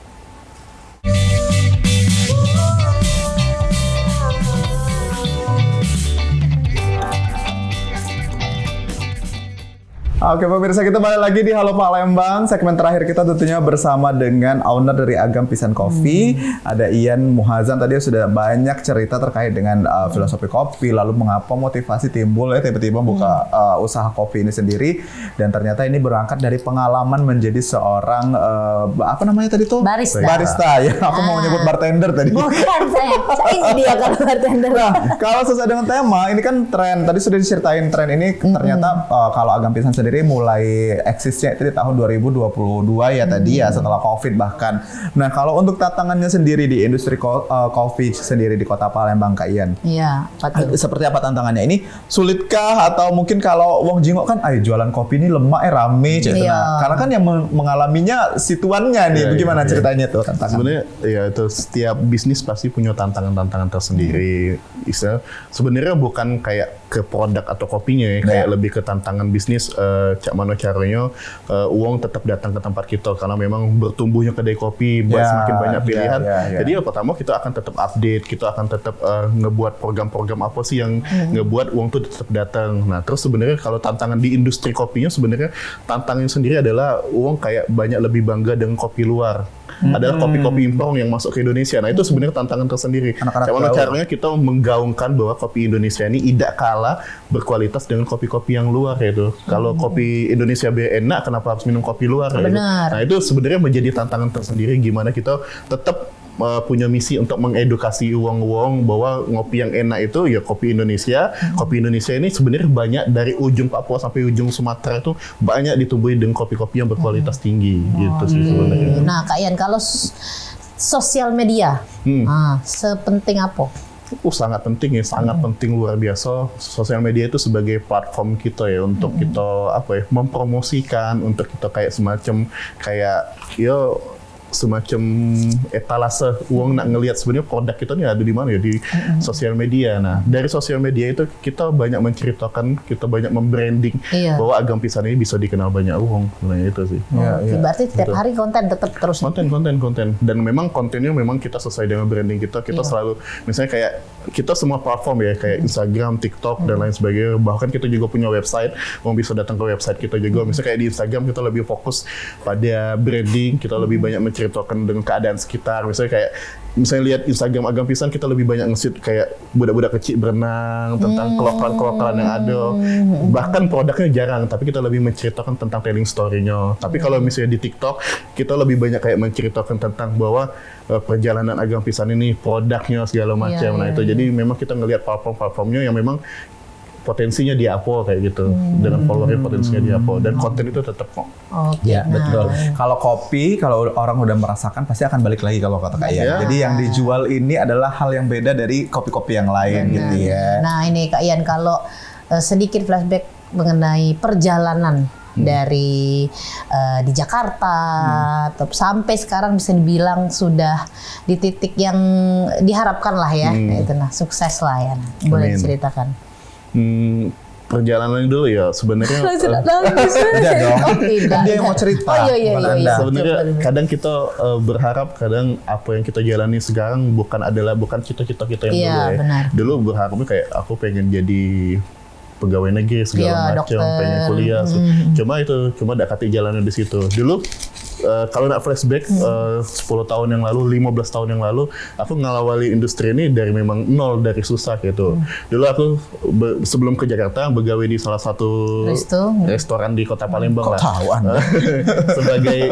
Oke pemirsa, kita balik lagi di Halo Palembang. Segmen terakhir kita tentunya bersama dengan owner dari Agam Pisan Coffee. Ada Ian Muhazan. Tadi sudah banyak cerita terkait dengan filosofi kopi, lalu mengapa motivasi timbul ya tiba-tiba buka usaha kopi ini sendiri. Dan ternyata ini berangkat dari pengalaman menjadi seorang apa namanya tadi tuh? Barista ya. Aku mau nyebut bartender tadi. Bukan saya dia kan bartender. Nah, kalau sesuai dengan tema, ini kan tren. Tadi sudah diceritain tren ini ternyata kalau Agam Pisan sendiri mulai eksisnya itu di tahun 2022 ya tadi ya, setelah Covid bahkan. Nah, kalau untuk tantangannya sendiri di industri kopi sendiri di Kota Palembang, Kak Ian. Iya, betul. Seperti apa tantangannya? Ini sulitkah atau mungkin kalau wong jingok kan jualan kopi ini lemak rame karena kan yang mengalaminya situannya nih. Bagaimana ceritanya tuh tantangan? Sebenarnya ya itu setiap bisnis pasti punya tantangan-tantangan tersendiri. Sebenarnya bukan kayak ke produk atau kopinya ya, kayak lebih ke tantangan bisnis. Cak mana caranya uang tetap datang ke tempat kita karena memang bertumbuhnya kedai kopi buat semakin banyak pilihan. Jadi yang pertama kita akan tetap update, kita akan tetap ngebuat program-program apa sih yang ngebuat uang tuh tetap datang. Nah, terus sebenarnya kalau tantangan di industri kopinya sebenarnya tantangannya sendiri adalah uang kayak banyak lebih bangga dengan kopi luar. Adalah kopi-kopi impor yang masuk ke Indonesia. Nah, itu sebenarnya tantangan tersendiri. Karena caranya kita menggaungkan bahwa kopi Indonesia ini tidak kalah berkualitas dengan kopi-kopi yang luar gitu. Kalau kopi Indonesia enak, kenapa harus minum kopi luar? Gitu. Nah, itu sebenarnya menjadi tantangan tersendiri gimana kita tetap punya misi untuk mengedukasi uang-uang bahwa ngopi yang enak itu ya kopi Indonesia. Kopi Indonesia ini sebenarnya banyak dari ujung Papua sampai ujung Sumatera itu banyak ditumbuhi dengan kopi-kopi yang berkualitas tinggi gitu sih sebenarnya. Nah, Kak Ian, kalau sosial media sepenting apa? Sangat penting ya, sangat penting luar biasa. Sosial media itu sebagai platform kita ya untuk kita mempromosikan, untuk kita kayak semacam semacam etalase uang nak ngelihat sebenarnya produk kita nih ada di mana ya di sosial media. Nah, dari sosial media itu kita banyak menceritakan, kita banyak membranding bahwa Agam Pisan ini bisa dikenal banyak uang. Nah, itu sih. Berarti setiap hari konten tetap terus. Konten. Dan memang kontennya memang kita sesuai dengan branding kita. Kita selalu misalnya kayak kita semua platform ya kayak Instagram, TikTok dan lain sebagainya. Bahkan kita juga punya website. Mau bisa datang ke website kita juga. Misalnya kayak di Instagram kita lebih fokus pada branding, kita lebih banyak menceritakan dengan keadaan sekitar. Misalnya lihat Instagram Agam Pisan, kita lebih banyak nge-shoot kayak budak-budak kecil berenang, tentang kelokalan-kelokalan yang ada. Bahkan produknya jarang, tapi kita lebih menceritakan tentang telling story-nya. Tapi kalau misalnya di TikTok, kita lebih banyak kayak menceritakan tentang bahwa perjalanan Agam Pisan ini, produknya segala macam. Nah, itu jadi memang kita ngelihat platform-platformnya yang memang potensinya di apa kayak gitu. Dengan followernya potensinya di apa dan konten itu tetap kok. Oke, Ya, betul. Kalau kopi, kalau orang udah merasakan pasti akan balik lagi kalau kata Kak Ian. Iya. Jadi yang dijual ini adalah hal yang beda dari kopi-kopi yang lain gitu ya. Nah ini Kak Ian, kalau sedikit flashback mengenai perjalanan dari di Jakarta sampai sekarang bisa dibilang sudah di titik yang diharapkan lah ya, itu nah sukses lah ya. Boleh Amin. diceritakan. Perjalanan dulu ya sebenarnya. Tidak dong. Oh, tidak. Kan dia yang mau cerita, Oh iya iya bukan iya. Anda. Sebenarnya kadang kita berharap, kadang apa yang kita jalani sekarang bukan cita-cita kita yang Iya, dulu ya. benar. Dulu berharapnya kayak aku pengen jadi pegawai negeri Iya, segala macam, dokter. pengen kuliah. Cuma dekati jalannya di situ. Dulu kalau nak flashback 10 tahun yang lalu, 15 tahun yang lalu, aku ngelawali industri ini dari memang nol, dari susah gitu. Dulu aku sebelum ke Jakarta begawe di salah satu restoran di Kota Palembang Kok lah. tahu Anda?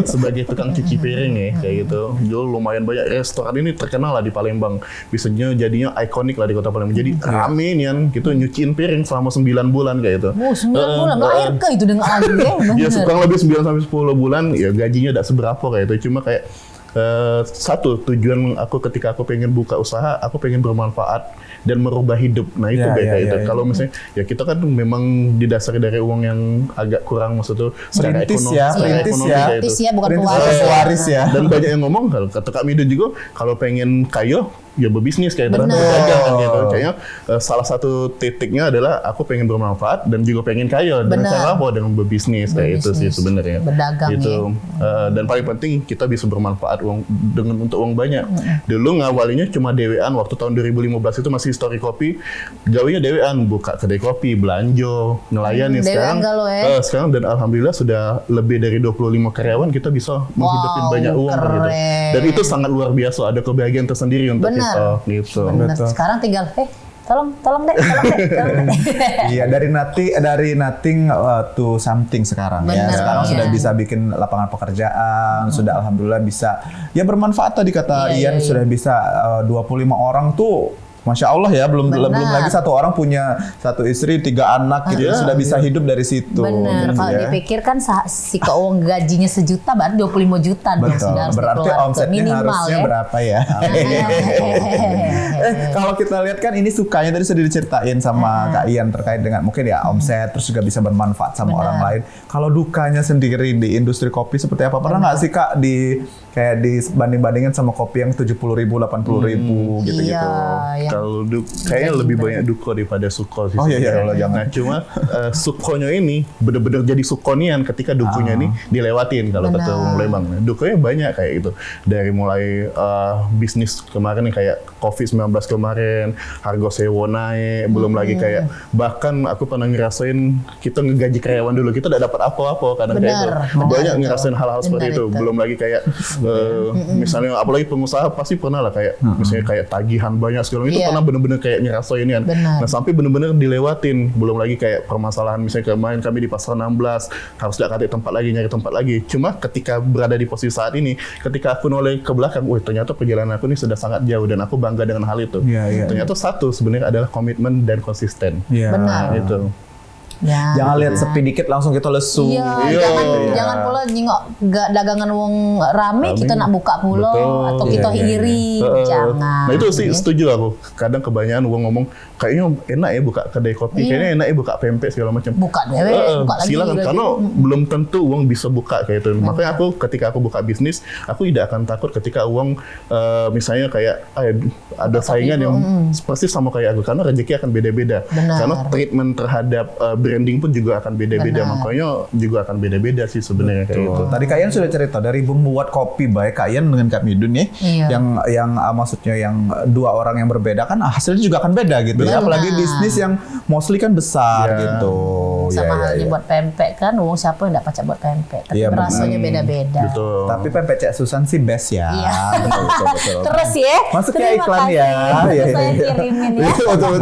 sebagai tukang cuci piring ya kayak gitu. Dulu lumayan banyak restoran ini terkenal lah di Palembang. Bisanya jadinya ikonik lah di Kota Palembang. Jadi rame nian gitu nyuciin piring selama 9 bulan kayak itu. Oh 9 bulan, nggak air ke itu dengan lagi ya? Ya kurang lebih 9 sampai 10 bulan ya gajinya tidak seberapa kayak itu. Cuma kayak satu tujuan aku ketika aku pengen buka usaha, aku pengen bermanfaat dan merubah hidup. Nah itu kayak itu. Kalau misalnya ya kita kan memang didasari dari uang yang agak kurang, maksudnya secara Perintis ekonomi, ya, secara perintis ekonomi ya. kayak itu. Perintis ya, bukan Perintis pewaris. atau pewaris ya. Dan banyak yang ngomong kalau kata Kak Mido juga kalau pengen kaya ya berbisnis kayak itu, Benar. berdagang kan gitu. Kayaknya salah satu titiknya adalah aku pengen bermanfaat dan juga pengen kaya. Dengan Benar. cara apa? Dengan berbisnis kayak itu sih sebenarnya. Berdagang Gitu. Dan paling penting kita bisa bermanfaat uang untuk uang banyak. Dulu ngawalinya cuma dewean waktu tahun 2015 itu masih Story Kopi. Gawainya dewean, buka kedai kopi, belanja, ngelayani. Dewean galau ya? Sekarang dan alhamdulillah sudah lebih dari 25 karyawan, kita bisa menghidupin banyak uang kan gitu. keren. Dan itu sangat luar biasa, ada kebahagiaan tersendiri untuk Benar. kita gitu. Benar. Sekarang tinggal tolong deh. Iya, dari nothing to something sekarang ya. Benar, Sekarang iya. sudah bisa bikin lapangan pekerjaan, sudah alhamdulillah bisa ya bermanfaat tadi kata Iya, Ian, iya. sudah bisa 25 orang tuh Masya Allah ya, belum Benar. lagi satu orang punya 1 istri, 3 anak gitu, sudah bisa hidup dari situ. Bener, gitu kalau ya. dipikir kan si keuang gajinya sejuta, berarti 25 juta dong Betul, sudah harus berarti dikeluarkan. omsetnya Minimal harusnya ya. berapa ya? Kalau kita lihat kan ini sukanya tadi sudah diceritain sama Kak Ian terkait dengan mungkin ya omset, terus juga bisa bermanfaat sama Benar. orang lain. Kalau dukanya sendiri di industri kopi seperti apa? Pernah nggak sih Kak kayak dibanding-bandingin sama kopi yang 70.000, 80.000 gitu-gitu? Iya. Kalau kayaknya lebih banyak duko daripada suko sih. Oh iya, sebenarnya. Allah, jangan. Nah cuma sukonya ini bener-bener jadi sukonian ketika dukunya ini dilewatin kalau kata orang Lembang. Nah, dukonya banyak kayak gitu. Dari mulai bisnis kemarin nih kayak COVID-19 kemarin, harga sewa naik, belum lagi kayak bahkan aku pernah ngerasain kita ngegaji karyawan dulu, kita tidak dapat apa-apa kadang kayak itu. Benar, Banyak betul. ngerasain hal-hal seperti Benar itu. itu. Belum lagi kayak misalnya apalagi pengusaha pasti pernah lah kayak misalnya kayak tagihan banyak segala itu Iya. pernah bener-bener kayak ngerasain ini kan. Benar. Nah sampai bener-bener dilewatin. Belum lagi kayak permasalahan misalnya kemarin kami di pasar 16 harus nyari tempat lagi. Cuma ketika berada di posisi saat ini, ketika aku noleh ke belakang, wih ternyata perjalanan aku ini sudah sangat jauh dan aku bangga dengan hal itu. Iya. Ternyata satu sebenarnya adalah komitmen dan konsisten. Iya. Benar. Nah, itu. Ya. Jangan lihat sepi dikit langsung kita lesu. Iya, Iya. jangan pula nyingok dagangan wong rame kita nak buka pula Betul. atau kita Iya, iri. Heeh. Jangan. Nah itu sih setuju aku. Kadang kebanyakan gue ngomong kayaknya enak ya buka kedai kopi, kayaknya enak ya buka pempek segala macam. Buka deh, buka lagi. Silakan lagi. karena belum tentu uang bisa buka kayak itu. Makanya aku ketika aku buka bisnis, aku tidak akan takut ketika uang misalnya kayak ada saingan yang pasti sama kayak aku karena rezeki akan beda-beda. Benar. Karena treatment terhadap branding pun juga akan beda-beda. Benar. Makanya juga akan beda-beda sih sebenarnya kayak gitu. Tadi Kak Ian sudah cerita dari membuat kopi baik Kak Ian dengan Kak Midun ya, Iya. yang maksudnya yang dua orang yang berbeda kan hasilnya juga akan beda gitu ya, apalagi bisnis yang mostly kan besar Iya. gitu. Sama Ya, ya, halnya ya. buat pempek kan, wong siapa yang enggak pacak buat pempek, tapi Iya, rasanya beda-beda. Betul. Tapi pempek Cek Susan sih best ya. Iya. Betul. Terus ya. Masuknya terima iklan kasih. ya. Nanti Iya, saya iya. kirimin ya. Iya, betul.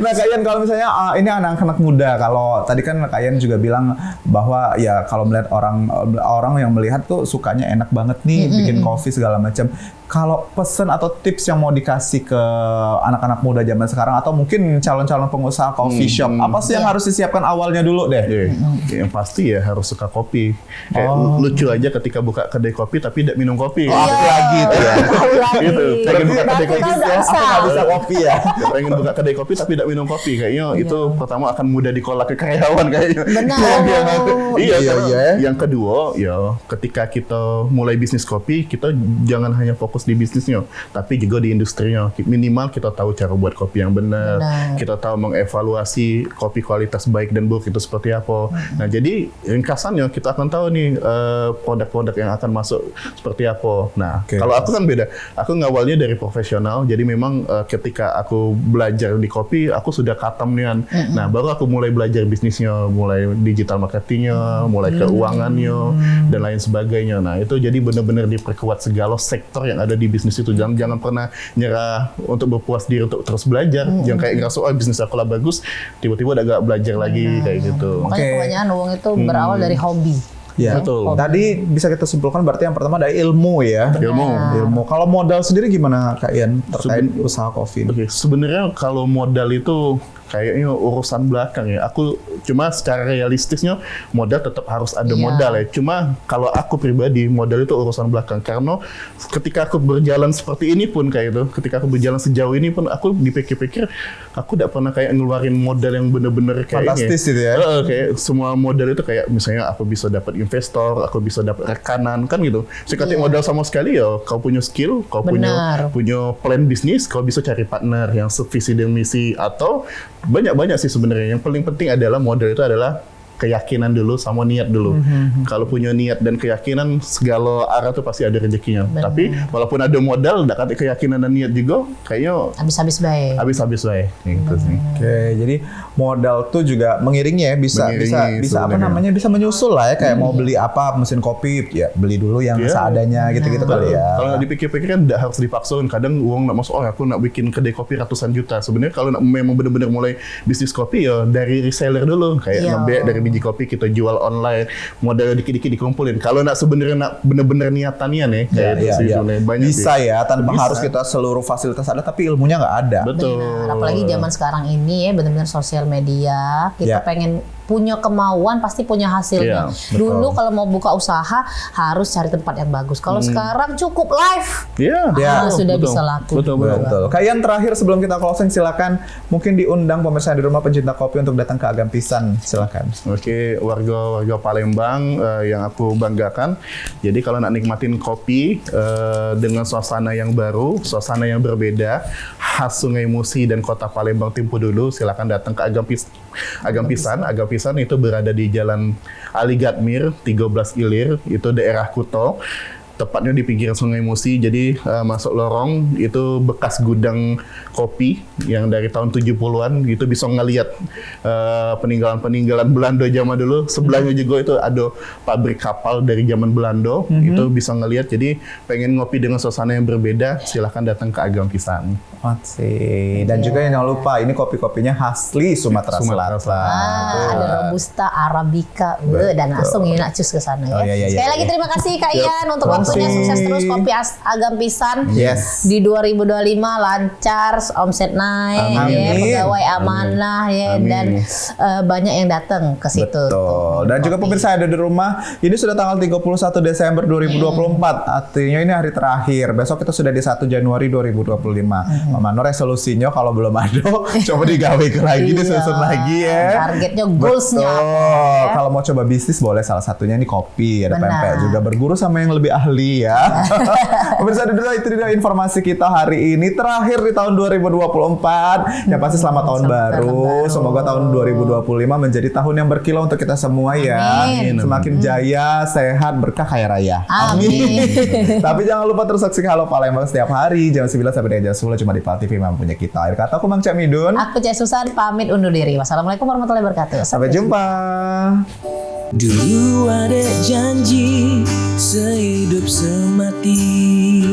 Nah, Kak Ian kalau misalnya ini anak-anak muda, kalau tadi kan Kak Ian juga bilang bahwa ya kalau melihat orang yang melihat tuh sukanya enak banget nih bikin kopi segala macam. kalau pesen atau tips yang mau dikasih ke anak-anak muda zaman sekarang atau mungkin calon-calon pengusaha coffee shop, apa sih yang harus disiapkan awalnya dulu deh? Yang pasti ya harus suka kopi. Kayak lucu aja ketika buka kedai kopi tapi tidak minum kopi. Aku lagi itu ya. Gitu. Pengen buka kedai kopi, Aku nggak bisa kopi ya. pengen buka kedai kopi tapi tidak minum kopi. Kayaknya itu pertama akan mudah dikolak ke karyawan kayaknya. Benar. Iya, Iya, karena iya. yang kedua ya ketika kita mulai bisnis kopi, kita jangan hanya fokus di bisnisnya, tapi juga di industrinya. Minimal kita tahu cara buat kopi yang benar. Kita tahu mengevaluasi kopi kualitas baik dan buruk itu seperti apa. Nah, jadi ringkasannya kita akan tahu nih produk-produk yang akan masuk seperti apa. Nah, kalau aku kan beda. Aku ngawalnya dari profesional. Jadi memang ketika aku belajar di kopi, aku sudah katam nih. Nah, baru aku mulai belajar bisnisnya, mulai digital marketingnya, mulai keuangannya dan lain sebagainya. Nah, itu jadi benar-benar diperkuat segala sektor yang ada di bisnis itu. Jangan pernah nyerah untuk berpuas diri untuk terus belajar. Jangan kayak ngerasa bisnis aku lah bagus, tiba-tiba udah gak belajar lagi kayak gitu. Makanya kebanyakan uang itu berawal dari hobi. Ya, Betul. Tadi bisa kita simpulkan berarti yang pertama ada ilmu ya. Ilmu. Kalau modal sendiri gimana Kak Ian terkait usaha kopi? Oke, sebenarnya kalau modal itu kayaknya urusan belakang ya. Aku cuma secara realistisnya modal tetap harus ada modal ya. Cuma kalau aku pribadi modal itu urusan belakang karena ketika aku berjalan seperti ini pun kayak itu, ketika aku berjalan sejauh ini pun aku dipikir-pikir aku tidak pernah kayak ngeluarin modal yang bener-bener kayak Fantastis ini. gitu ya. Kayak semua modal itu kayak misalnya aku bisa dapat investor, aku bisa dapat rekanan kan gitu. Sekali modal sama sekali ya, kau punya skill, kau punya plan bisnis, kau bisa cari partner yang sevisi dan misi atau banyak sih sebenarnya. Yang paling penting adalah modal itu adalah keyakinan dulu sama niat dulu. Kalau punya niat dan keyakinan, segala arah tuh pasti ada rezekinya. Tapi walaupun ada modal, tidak ada keyakinan dan niat juga, kayaknya habis-habis baik. Habis-habis baik. Gitu sih. Oke, jadi modal tuh juga mengiringnya ya, bisa apa namanya, bisa menyusul lah ya, kayak mau beli apa mesin kopi ya beli dulu yang seadanya gitu-gitu kali ya. Kalau dipikir-pikir kan tidak harus dipaksain. Kadang uang nak masuk, aku nak bikin kedai kopi ratusan juta. Sebenarnya kalau memang benar-benar mulai bisnis kopi ya dari reseller dulu, kayak ngebek dari biji kopi kita jual online, modal dikit-dikit dikumpulin. Kalau nak sebenarnya nak benar-benar niatannya nih, kayak itu sih sebenarnya banyak bisa sih. ya, tanpa harus kita seluruh fasilitas ada tapi ilmunya nggak ada. Betul. Benar. Apalagi zaman sekarang ini ya benar-benar sosial media, kita pengen punya kemauan pasti punya hasilnya. Dulu kalau mau buka usaha harus cari tempat yang bagus. Kalau sekarang cukup live. Sudah bisa laku. Betul. Kak Ian, terakhir sebelum kita closing silakan mungkin diundang pemirsa di rumah pencinta kopi untuk datang ke Agam Pisan. Silakan. Oke, warga Palembang yang aku banggakan. Jadi kalau nak nikmatin kopi dengan suasana yang baru, suasana yang berbeda, khas Sungai Musi dan Kota Palembang Timpu dulu, silakan datang ke Agam Pisan. Agam Pisan itu berada di Jalan Ali Gatmir 13 Ilir, itu daerah Kuto. Tepatnya di pinggiran Sungai Musi, jadi masuk lorong itu bekas gudang kopi yang dari tahun 70-an gitu, bisa ngelihat peninggalan-peninggalan Belanda zaman dulu. Sebelahnya juga itu ada pabrik kapal dari zaman Belanda, itu bisa ngelihat. Jadi pengen ngopi dengan suasana yang berbeda, silahkan datang ke Agam Pisan. Dan juga jangan lupa ini kopi-kopinya asli Sumatera Selatan. Ada Robusta, Arabica, dan langsung enak cus ke sana ya. Sekali lagi terima kasih Kak Ian untuk waktunya, sukses terus kopi Agam Pisan. Di 2025 lancar, omset naik, pegawai amanah dan banyak yang datang ke situ. Betul. Dan juga pemirsa ada di rumah, ini sudah tanggal 31 Desember 2024. Artinya ini hari terakhir. Besok kita sudah di 1 Januari 2025. Mano resolusinya kalau belum ada, coba digawe lagi, disusun lagi ya. Targetnya, goalsnya apa? Kalau mau coba bisnis boleh, salah satunya ini kopi, ada pempek juga. Berguru sama yang lebih ahli ya. Pemirsa itu dia informasi kita hari ini, terakhir di tahun 2024. Yang pasti selamat tahun baru. Semoga tahun 2025 menjadi tahun yang berkilau untuk kita semua ya. Semakin jaya, sehat, berkah, kaya raya. Amin. Tapi jangan lupa terus saksikan Halo Palembang setiap hari jam 9 sampai jam 10 cuma di PAL TV memang punya kita. Akhir kata aku Mang Cak Midun. Aku Cek Susan pamit undur diri. Wassalamualaikum warahmatullahi wabarakatuh. Sampai jumpa. Dulu ada janji sehidup semati.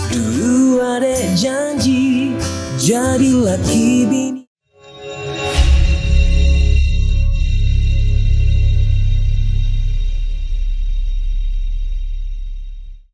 Dulu ada janji jadi laki bini.